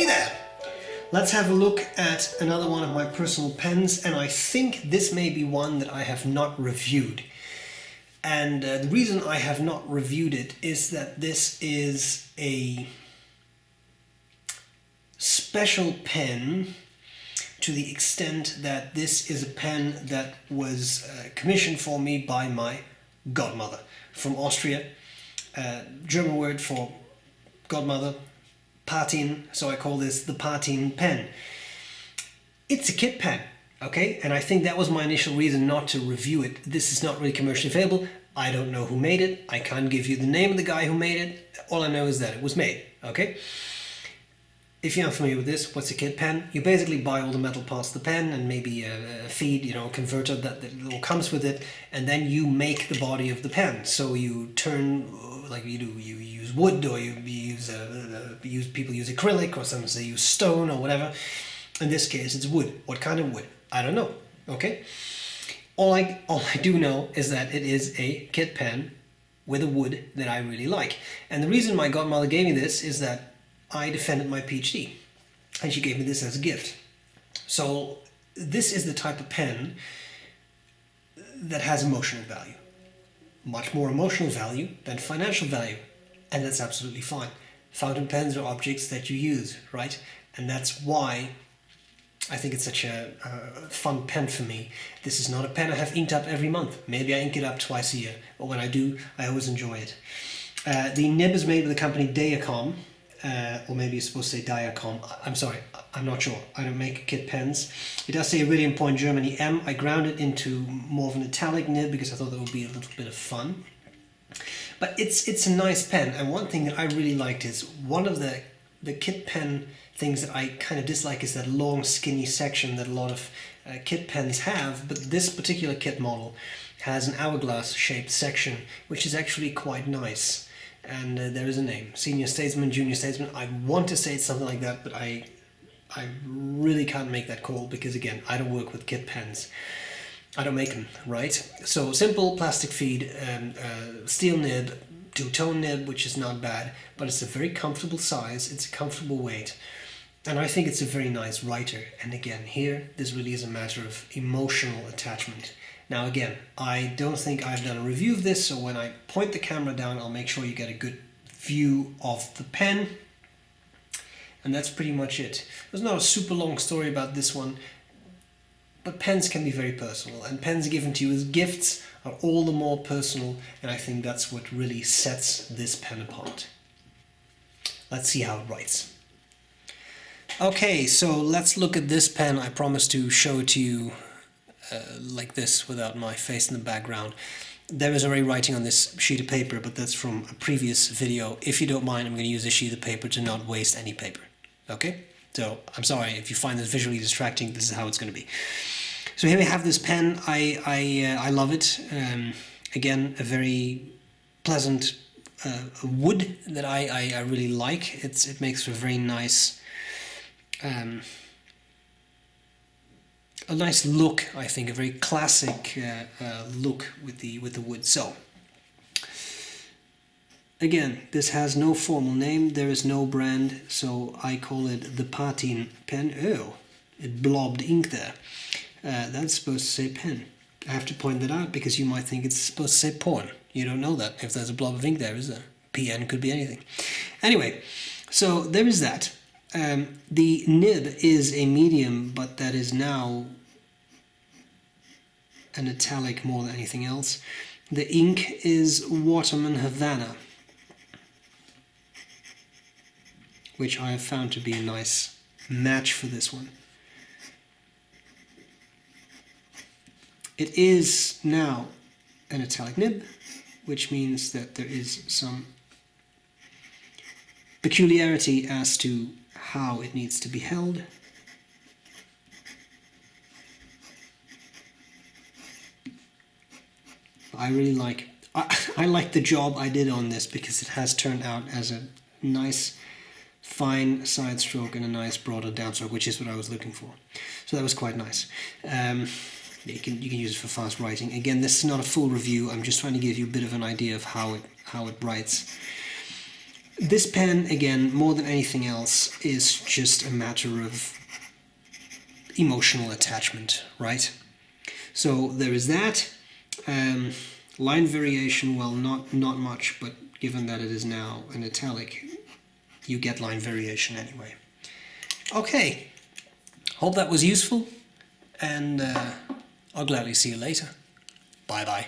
Hey there! Let's have a look at another one of my personal pens, and I think this may be one that I have not reviewed. And the reason I have not reviewed it is that this is a special pen to the extent that this is a pen that was commissioned for me by my godmother from Austria. German word for godmother, Patin, so I call this the Patin Pen. It's a kit pen, okay? And I think that was my initial reason not to review it. This is not really commercially available. I don't know who made it. I can't give you the name of the guy who made it. All I know is that it was made, okay? If you're not familiar with this, what's a kit pen? You basically buy all the metal parts of the pen and maybe a feed, a converter that all comes with it, and then you make the body of the pen. So you turn, like you do, you use wood, or people use acrylic, or some say use stone or whatever. In this case, it's wood. What kind of wood? I don't know. Okay. All I do know is that it is a kit pen with a wood that I really like. And the reason my godmother gave me this is that I defended my PhD, and she gave me this as a gift. So this is the type of pen that has emotional value. Much more emotional value than financial value. And that's absolutely fine. Fountain pens are objects that you use, right? And that's why I think it's such a fun pen for me. This is not a pen I have inked up every month. Maybe I ink it up twice a year, but when I do, I always enjoy it. The nib is made with the company Diacom, or maybe you're supposed to say Diacom. I'm sorry, I'm not sure. I don't make kit pens. It does say Iridium Point Germany M. I ground it into more of an italic nib because I thought that would be a little bit of fun. But it's a nice pen, and one thing that I really liked is one of the kit pen things that I kind of dislike is that long skinny section that a lot of kit pens have, but this particular kit model has an hourglass shaped section, which is actually quite nice. And there is a name, Senior Statesman, Junior Statesman. I want to say it's something like that, but I really can't make that call because, again, I don't work with kit pens. I don't make them, right? So simple plastic feed, steel nib, two-tone nib, which is not bad, but it's a very comfortable size, it's a comfortable weight, and I think it's a very nice writer. And again, here, this really is a matter of emotional attachment. Now again, I don't think I've done a review of this, so when I point the camera down, I'll make sure you get a good view of the pen. And that's pretty much it. There's not a super long story about this one, but pens can be very personal, and pens given to you as gifts are all the more personal, and I think that's what really sets this pen apart. Let's see how it writes. Okay, so let's look at this pen. I promised to show it to you like this without my face in the background. There is already writing on this sheet of paper, but that's from a previous video. If you don't mind, I'm going to use a sheet of paper to not waste any paper. Okay? So I'm sorry if you find this visually distracting. This is how it's going to be. So here we have this pen. I love it. Again, a very pleasant wood that I really like. It makes for a very nice a nice look, I think, a very classic look with the wood. So again, this has no formal name, there is no brand, so I call it the Patin Pen. Oh, it blobbed ink there. That's supposed to say pen. I have to point that out because you might think it's supposed to say porn. You don't know that if there's a blob of ink there, is there? PN could be anything. Anyway, so there is that. The nib is a medium, but that is now an italic more than anything else. The ink is Waterman Havana, which I have found to be a nice match for this one. It is now an italic nib, which means that there is some peculiarity as to how it needs to be held. I really like I like the job I did on this because it has turned out as a nice fine side stroke and a nice broader downstroke, which is what I was looking for. So that was quite nice. You can use it for fast writing. Again, this is not a full review. I'm just trying to give you a bit of an idea of how it writes. This pen, again, more than anything else, is just a matter of emotional attachment, right? So there is that. Line variation, well, not much, but given that it is now an italic, you get line variation anyway. Okay, hope that was useful, and I'll gladly see you later. Bye-bye.